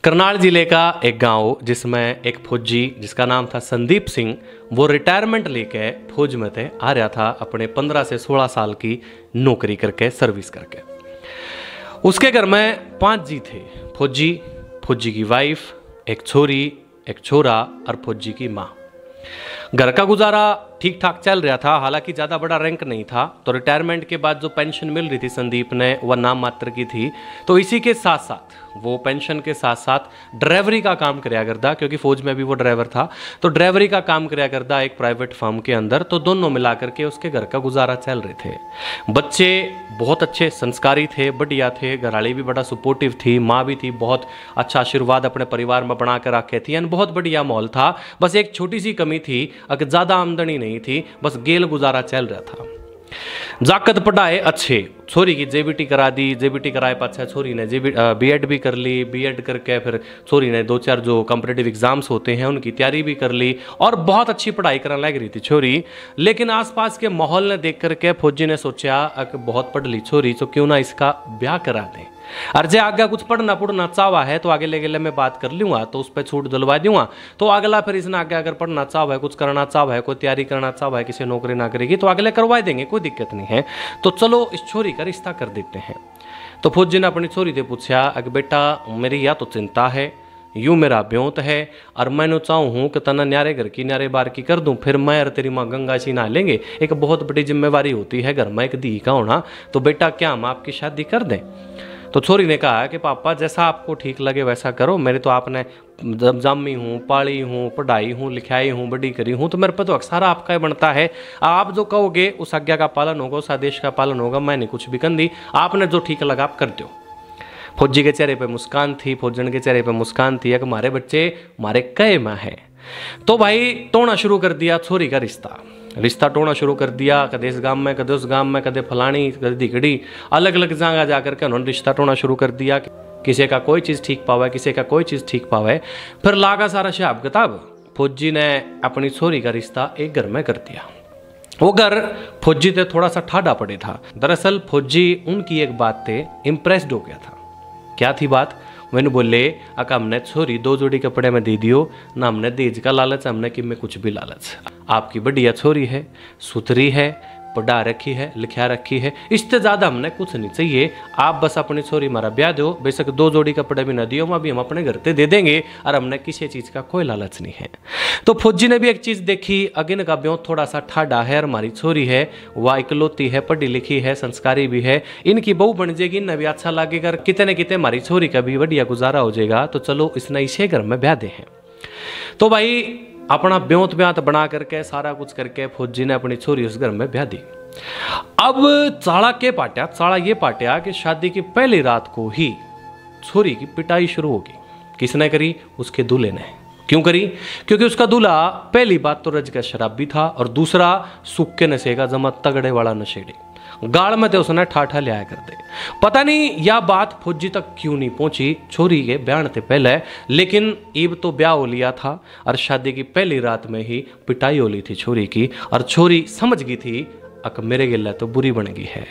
करनाल जिले का एक गांव जिसमें एक फौजी जिसका नाम था संदीप सिंह, वो रिटायरमेंट लेके फौज में थे आ रहा था अपने 15 से 16 साल की नौकरी करके, सर्विस करके। उसके घर में 5 जी थे, फौजी, फौजी की वाइफ, एक छोरी, एक छोरा और फौजी की माँ। घर का गुजारा ठीक ठाक चल रहा था, हालांकि ज़्यादा बड़ा रैंक नहीं था। तो रिटायरमेंट के बाद जो पेंशन मिल रही थी संदीप ने, वह नाम मात्र की थी। तो इसी के साथ साथ वो पेंशन के साथ साथ ड्राइवरी का काम कराया करता, क्योंकि फौज में भी वो ड्राइवर था। तो ड्राइवरी का काम कराया करता एक प्राइवेट फर्म के अंदर। तो दोनों मिलाकर के उसके घर का गुजारा चल रहे थे। बच्चे बहुत अच्छे संस्कारी थे, बढ़िया थे, घरवाली भी बड़ा सपोर्टिव थी, माँ भी थी, बहुत अच्छा आशीर्वाद अपने परिवार में बना कर रखे थी, यानी बहुत बढ़िया माहौल था। बस एक छोटी सी कमी थी, अगर ज़्यादा आमदनी नहीं थी, बस गेल गुजारा चल रहा था। जाकत पढ़ाए अच्छे, छोरी की जेबीटी करा दी, जेबीटी कराए पाछा छोरी ने बीएड भी कर ली, बीएड करके फिर छोरी ने 2-4 जो कॉम्पिटिटिव एग्जाम्स होते हैं उनकी तैयारी भी कर ली और बहुत अच्छी पढ़ाई करने लग रही थी छोरी। लेकिन आसपास के माहौल ने देख करके फौजी ने सोचा कि बहुत पढ़ ली छोरी, तो क्यों ना इसका ब्याह करा दें। और जे आगे कुछ पढ़ना चाहवा है तो आगे ले मैं बात कर लूँगा, तो उस पर छूट दिलवा दूंगा। तो अगला फिर इसने आगे अगर पढ़ना चाहवा है, कुछ करना चाहवा है, कोई तैयारी करना चाहवा है, किसी नौकरी ना करेगी तो अगले करवा देंगे, कोई दिक्कत नहीं है। तो चलो इस छोरी का रिश्ता कर देते हैं। तो फौजी ने अपनी छोरी से पूछा, अगर बेटा मेरी या तो चिंता है, यूँ मेरा ब्योत है और मैं चाहूँ हूँ कि तना न्यारे घर की न्यारे बार की कर दूँ, फिर मैं और तेरी माँ गंगा सी नहा लेंगे। एक बहुत बड़ी जिम्मेवारी होती है घर में एक धी का होना। तो बेटा क्या हम आपकी शादी कर दें? तो छोरी ने कहा कि पापा जैसा आपको ठीक लगे वैसा करो, मेरे तो आपने जामी हूँ, पाली हूँ, पढ़ाई हूँ, लिखाई हूँ, बड़ी करी हूँ, तो मेरे पर तो अक्सर आपका ही बनता है। आप जो कहोगे उस आज्ञा का पालन होगा, उस आदेश का पालन होगा, मैं नहीं कुछ भी कर दी, आपने जो ठीक लगा आप कर दो। फौजी के चेहरे पे मुस्कान थी, फौजन के चेहरे पे मुस्कान थी कि हमारे बच्चे हमारे कहे में है। तो भाई टोना शुरू कर दिया छोरी का रिश्ता टोना शुरू कर दिया, कदे इस गांव में, कदे उस गांव में, कदे फलानी, कदे दिगड़ी, अलग अलग जगह जाकर के उन्होंने रिश्ता टोना शुरू कर दिया। किसी का कोई चीज़ ठीक पावे, किसी का कोई चीज़ ठीक पावे। फिर लागा सारा हिसाब किताब, फौजी ने अपनी छोरी का रिश्ता एक घर में कर दिया। वो घर फौजी से थोड़ा सा ठाडा पड़े था। दरअसल फौजी उनकी एक बात से इम्प्रेस्ड हो गया था। क्या थी बात? मैंने बोले, अका हमने छोरी 2 जोड़ी कपड़े में दे दियो ना, हमने दहेज का लालच, हमने कि में कुछ भी लालच। आपकी बढ़िया छोरी है, सुथरी है, पढ़ा रखी है, लिखा रखी है, इससे ज़्यादा हमने कुछ नहीं चाहिए। आप बस अपनी छोरी हमारा ब्याह दो, बेशक 2 जोड़ी कपड़े भी ना दियो, मैं भी हम अपने घर पे दे देंगे और हमने किसी चीज़ का कोई लालच नहीं है। तो फौजी ने भी एक चीज़ देखी, अगिन का ब्यों थोड़ा सा ठाडा है और हमारी छोरी है वह इकलौती है, पढ़ी लिखी है, संस्कारी भी है, इनकी बहू बन जाएगी, इन्हें भी अच्छा लगेगा, कितने न कितने हमारी छोरी का भी बढ़िया गुजारा हो जाएगा। तो चलो इसने इसे घर में ब्याह दे हैं। तो भाई अपना ब्योत बना करके सारा कुछ करके फौजी ने अपनी छोरी उस घर में ब्याह दी। अब चाड़ा ये पाट्या कि शादी की पहली रात को ही छोरी की पिटाई शुरू होगी। किसने करी? उसके दूल्हे ने। क्यों करी? क्योंकि उसका दूल्हा पहली बात तो रज का शराबी था और दूसरा सूखे नशे का जमा तगड़े वाला नशेड़ी। गाल में तो उसने ठाठा ले आया करते। पता नहीं यह बात फौजी तक क्यों नहीं पहुंची छोरी के बयान से पहले, लेकिन ईब तो ब्याह हो लिया था और शादी की पहली रात में ही पिटाई हो ली थी छोरी की। और छोरी समझ गई थी अक मेरे गिल्ला तो बुरी बन गई है,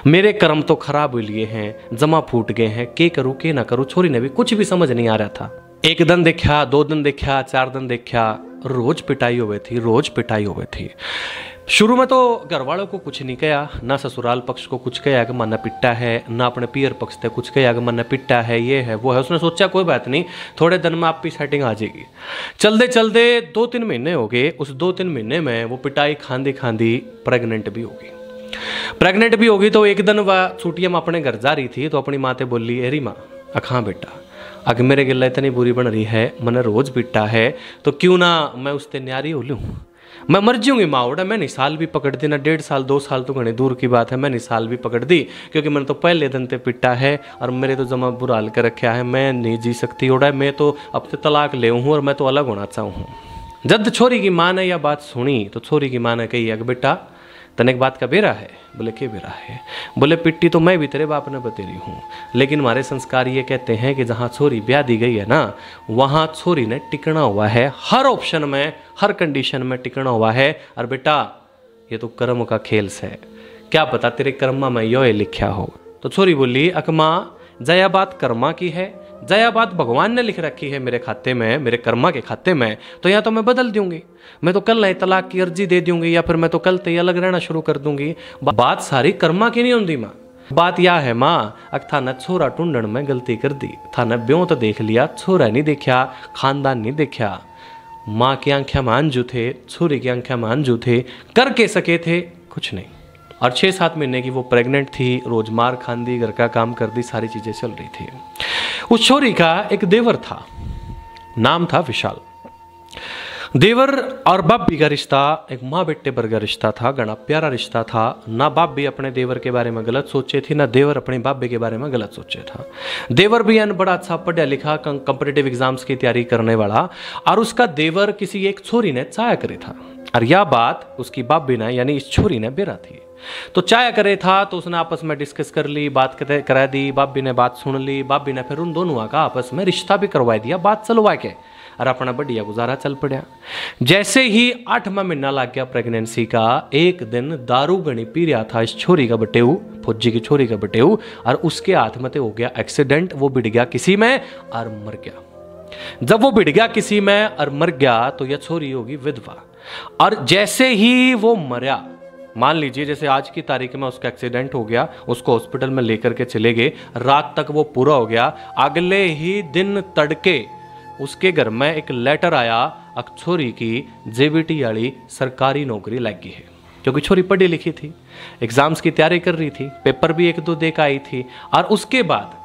मेरे कर्म तो खराब हो लिए हैं, जमा फूट गए हैं, के करूँ के ना करूँ। छोरी ने भी कुछ भी समझ नहीं आ रहा था। 1 दिन देखा, 2 दिन देखा, 4 दिन देखा, रोज पिटाई हुए थी। शुरू में तो घर वालों को कुछ नहीं कहा, ना ससुराल पक्ष को कुछ कहा कि मन्ना पिट्टा है, ना अपने पियर पक्ष से कुछ कहा कि मन्ना पिट्टा है, ये है वो है। उसने सोचा कोई बात नहीं, थोड़े दिन में आपकी सेटिंग आ जाएगी। चलते चलते 2-3 महीने हो गए। उस 2-3 महीने में वो पिटाई खांदी प्रेग्नेंट भी होगी। तो एक दिन वह छुट्टियाँ में अपने घर जा रही थी तो अपनी माँ से बोली, अरे माँ हाँ बेटा, अगर मेरे गिल्ला इतनी बुरी बन रही है, मैंने रोज पिट्टा है, तो क्यों ना मैं उससे न्यारी हो लूँ। मैं मर जाऊंगी माँ उड़ा, मैंने साल भी पकड़ दी ना, 1.5 साल 2 साल तो घने दूर की बात है, मैंने साल भी पकड़ दी, क्योंकि मैंने तो पहले दिन ते पिट्टा है और मेरे तो जमा बुरा हाल कर रखा है, मैं नहीं जी सकती उड़ा, मैं तो अब तो तलाक ले हूँ और मैं तो अलग होना चाहूँ। जब छोरी की माँ ने यह बात सुनी तो छोरी की माँ ने कही, अगर बेटा तने एक बात का बेरा है। बोले के बेरा है? बोले पिट्टी तो मैं भी तेरे बाप ने बतेरी हूँ, लेकिन हमारे संस्कार ये कहते हैं कि जहाँ छोरी ब्याह दी गई है ना, वहाँ छोरी ने टिकना हुआ है, हर ऑप्शन में, हर कंडीशन में टिकना हुआ है। और बेटा ये तो कर्म का खेल से, क्या पता तेरे कर्मा में यो लिखा हो। तो छोरी बोली, अकमा जया बात कर्मा की है, जया बात भगवान ने लिख रखी है मेरे खाते में, मेरे कर्मा के खाते में, तो या तो मैं बदल दूंगी, मैं तो कल नए तलाक की अर्जी दे दूंगी, या फिर मैं तो कल तय अलग रहना शुरू कर दूंगी। बात सारी कर्मा की नहीं होती माँ। बात यह है माँ, अग थाने छोरा ढूंढण में गलती कर दी, थाने ब्यों तो देख लिया, छोरा नहीं देखा, खानदान नहीं देखा। माँ की आंखें में आंसू थे, छोरी की आंखें में आंसू थे, कर के सके थे कुछ नहीं। और 6-7 महीने की वो प्रेग्नेंट थी, रोज मार खांदी, घर का काम कर दी, सारी चीजें चल रही थी। उस छोरी का एक देवर था, नाम था विशाल। देवर और बाबी का रिश्ता एक माँ बेटे पर का रिश्ता था, घना प्यारा रिश्ता था। ना बाबी अपने देवर के बारे में गलत सोचे थी, ना देवर अपनी बाबी के बारे में गलत सोचे था। देवर भी बड़ा अच्छा पढ़ा लिखा, कंपटीटिव एग्जाम्स की तैयारी करने वाला, और उसका देवर किसी एक छोरी ने चाया करे था। और यह बात उसकी बाबी ने यानी इस छोरी ने बेरा थी। तो चाया करे था तो उसने आपस में डिस्कस कर ली, बात करा दी, बाबी ने बात सुन ली। बाबी ने फिर उन दोनों का आपस में रिश्ता भी करवा दिया, बात चलवा के, और अपना बढ़िया गुजारा चल पड़ा। जैसे ही 8वां महीना लग गया प्रेगनेंसी का, एक दिन दारू गणी पी रहा था इस छोरी का बटेऊ, फौजी की छोरी का बटेऊ, और उसके हाथ में तो हो गया एक्सीडेंट। वो बिड़ गया किसी में और मर गया। जब वो बिड़ गया किसी में और मर गया तो यह छोरी होगी विधवा। और जैसे ही वो मरा, मान लीजिए जैसे आज की तारीख में उसका एक्सीडेंट हो गया, उसको हॉस्पिटल में लेकर के चले गए, रात तक वो पूरा हो गया, अगले ही दिन तड़के उसके घर में एक लेटर आया, छोरी की जेबीटी वाली सरकारी नौकरी लग गई है। क्योंकि छोरी पढ़ी लिखी थी, एग्जाम्स की तैयारी कर रही थी, पेपर भी 1-2 दे के आई थी। और उसके बाद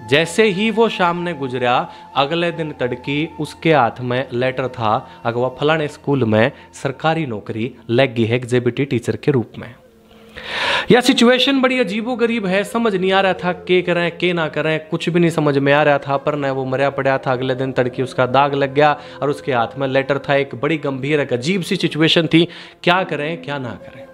जैसे ही वो शाम ने गुजरा, अगले दिन तड़की उसके हाथ में लेटर था, अगवा फलाने स्कूल में सरकारी नौकरी लग गई है जेबीटी टीचर के रूप में। यह सिचुएशन बड़ी अजीबोगरीब है, समझ नहीं आ रहा था के करें के ना करें, कुछ भी नहीं समझ में आ रहा था। पर न वो मरा पड़ा था, अगले दिन तड़की उसका दाग लग गया और उसके हाथ में लेटर था। एक बड़ी गंभीर एक अजीब सी सिचुएशन थी, क्या करें क्या ना करें।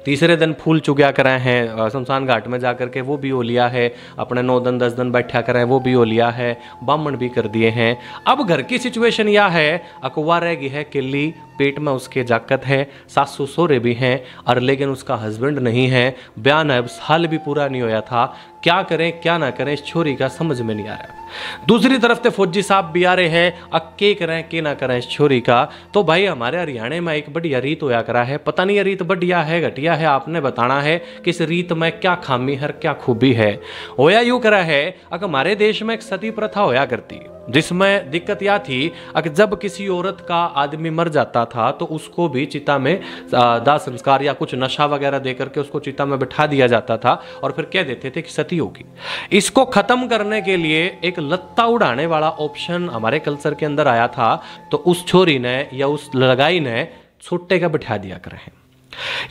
तीसरे दिन फूल चुगया कराए हैं शमशान घाट में जाकर के, वो भी हो लिया है। अपने 9 दिन 10 दिन बैठा कराए, वो भी हो लिया है। बामण भी कर दिए हैं। अब घर की सिचुएशन यह है, अकवा रह गई है किल्ली, पेट में उसके जाकत है, सासू सोरे भी हैं, और लेकिन उसका हस्बैंड नहीं है। बयान अब साल भी पूरा नहीं होया था। क्या करें क्या ना करें, इस छोरी का समझ में नहीं आ रहा। दूसरी तरफ से फौजी साहब भी आ रहे हैं, अब के करें के ना करें इस छोरी का। तो भाई हमारे हरियाणा में एक बढ़िया रीत होया करा है, पता नहीं ये रीत बढ़िया है घटिया है, आपने बताना है कि इस रीत में क्या खामी है क्या खूबी है। होया यूं करा है, अगर हमारे देश में एक सती प्रथा होया करती, जिसमें दिक्कत यह थी कि जब किसी औरत का आदमी मर जाता था तो उसको भी चिता में दाह संस्कार या कुछ नशा वगैरह देकर के उसको चिता में बिठा दिया जाता था, और फिर कह देते थे कि सती होगी। इसको खत्म करने के लिए एक लत्ता उड़ाने वाला ऑप्शन हमारे कल्चर के अंदर आया था। तो उस छोरी ने या उस लगाई ने छोटे का बिठा दिया करे।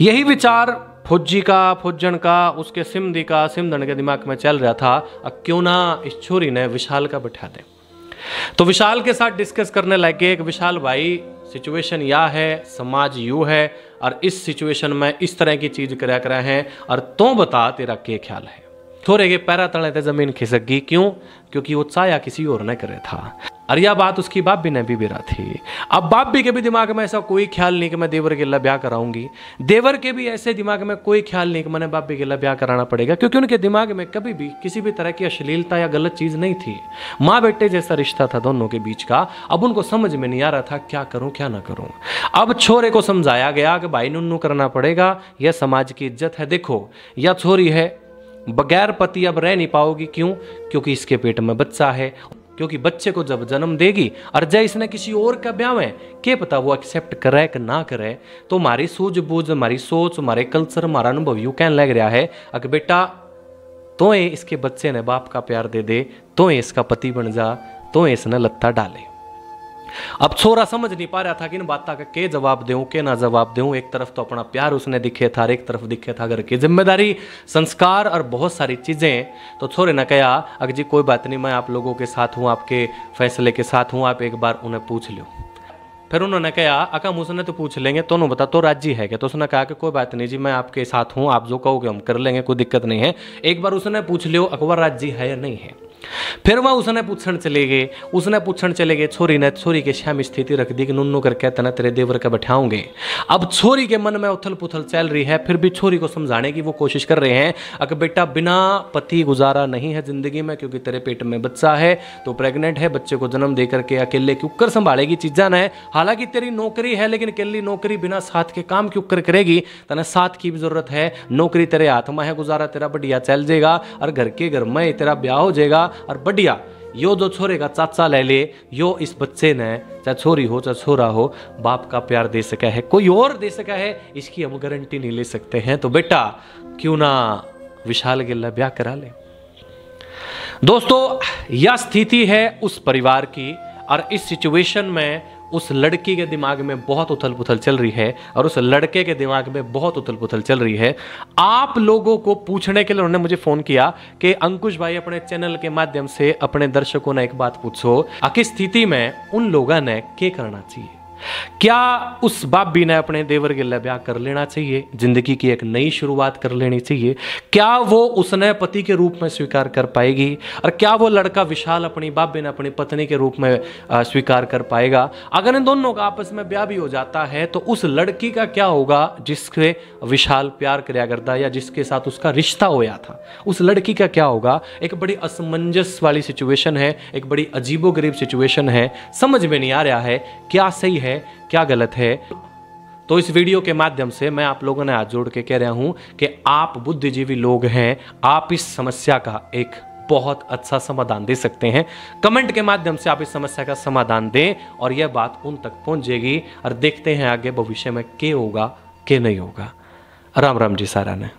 यही विचार फौजी का, फौजन का, उसके सिमधी का, सिमधन के दिमाग में चल रहा था, क्यों ना इस छोरी ने विशाल का बिठा दे। तो विशाल के साथ डिस्कस करने लगे कि विशाल भाई सिचुएशन यह है, समाज यू है, और इस सिचुएशन में इस तरह की चीज करा है, और तो बता तेरा क्या ख्याल है। थोड़े के पैरा तले थे जमीन खिसक गई। क्यों? क्योंकि वो चाया किसी और ने करे था। और यह बात उसकी बाबी ने भी बेरा थी। अब बाबी के भी दिमाग में ऐसा कोई ख्याल नहीं कि मैं देवर के लिए ब्याह कराऊंगी। देवर के भी ऐसे दिमाग में कोई ख्याल नहीं कि मैंने बाबी के लिए ब्याह कराना पड़ेगा, क्योंकि उनके दिमाग में कभी भी किसी भी तरह की अश्लीलता या गलत चीज नहीं थी। माँ बेटे जैसा रिश्ता था दोनों के बीच का। अब उनको समझ में नहीं आ रहा था क्या करूं क्या ना करूं। अब छोरे को समझाया गया कि भाई नुन्नू करना पड़ेगा, यह समाज की इज्जत है। देखो यह छोरी है, बगैर पति अब रह नहीं पाओगी। क्यों? क्योंकि इसके पेट में बच्चा है, क्योंकि बच्चे को जब जन्म देगी और जब इसने किसी और का ब्याह है, क्या पता वो एक्सेप्ट करे कि ना करे। तो हमारी सूझबूझ, हमारी सोच, हमारे कल्चर, हमारा अनुभव यूं कहने लग रहा है अगर बेटा तो इसके बच्चे ने बाप का प्यार दे दे, तो इसका पति बन जा, तो इसने लत्ता डाले। अब छोरा समझ नहीं पा रहा था कि इन बातों का के जवाब दूं के ना जवाब दूं। एक तरफ तो अपना प्यार उसने दिखे था, एक तरफ दिखे था घर की जिम्मेदारी, संस्कार और बहुत सारी चीजें। तो छोरे ने कहा अगर जी कोई बात नहीं, मैं आप लोगों के साथ हूं, आपके फैसले के साथ हूं, आप एक बार उन्हें पूछ लो। फिर उन्होंने कहा अका मुझसे तो पूछ लेंगे, तो बता तो राजी है क्या? तो उसने कहा कि कोई बात नहीं जी, मैं आपके साथ हूं, आप जो कहोगे हम कर लेंगे, कोई दिक्कत नहीं है। एक बार उसने पूछ लियो अकबर राजी है या नहीं है। फिर वह उसने पूछण चले गए छोरी ने छोरी के श्याम स्थिति रख दी कि नुन्नू करके तना तेरे देवर का बैठाऊंगे। अब छोरी के मन में उथल पुथल चल रही है, फिर भी छोरी को समझाने की वो कोशिश कर रहे हैं अगर बेटा बिना पति गुजारा नहीं है जिंदगी में, क्योंकि तेरे पेट में बच्चा है, तो प्रेग्नेंट है, बच्चे को जन्म दे करके अकेले क्यों कर संभालेगी चीजा ने। हालांकि तेरी नौकरी है लेकिन अकेली नौकरी बिना साथ के काम क्यों कर करेगी, तना साथ की भी जरूरत है। नौकरी तेरे हाथ में है, गुजारा तेरा बढ़िया चल जाएगा और घर के घर में तेरा ब्याह हो जाएगा और बढ़िया यो जो छोरे का चाचा ले ले, यो इस बच्चे ने चाहे छोरी हो चाहे छोरा हो बाप का प्यार दे सका है, कोई और दे सका है इसकी हम गारंटी नहीं ले सकते हैं। तो बेटा क्यों ना विशाल गिल्ला ब्याह करा ले। दोस्तों यह स्थिति है उस परिवार की और इस सिचुएशन में उस लड़की के दिमाग में बहुत उथल पुथल चल रही है और उस लड़के के दिमाग में बहुत उथल पुथल चल रही है। आप लोगों को पूछने के लिए उन्होंने मुझे फोन किया कि अंकुश भाई अपने चैनल के माध्यम से अपने दर्शकों ने एक बात पूछो, किस स्थिति में उन लोगों ने क्या करना चाहिए। क्या उस भाभी ने अपने देवर गिल्ला ब्याह कर लेना चाहिए, जिंदगी की एक नई शुरुआत कर लेनी चाहिए। क्या वो उसने पति के रूप में स्वीकार कर पाएगी और क्या वो लड़का विशाल अपनी भाभी ने अपनी पत्नी के रूप में स्वीकार कर पाएगा। अगर इन दोनों का आपस में ब्याह भी हो जाता है तो उस लड़की का क्या होगा जिसके विशाल प्यार कराया करता या जिसके साथ उसका रिश्ता होया था, उस लड़की का क्या होगा। एक बड़ी असमंजस वाली सिचुएशन है, एक बड़ी अजीबोगरीब सिचुएशन है, समझ में नहीं आ रहा है क्या सही है क्या गलत है। तो इस वीडियो के माध्यम से मैं आप लोगों ने हाथ जोड़ के कह रहा हूं कि आप बुद्धिजीवी लोग हैं, आप इस समस्या का एक बहुत अच्छा समाधान दे सकते हैं। कमेंट के माध्यम से आप इस समस्या का समाधान दें और यह बात उन तक पहुंच जाएगी और देखते हैं आगे भविष्य में क्या होगा क्या नहीं होगा। राम राम जी सारा ने।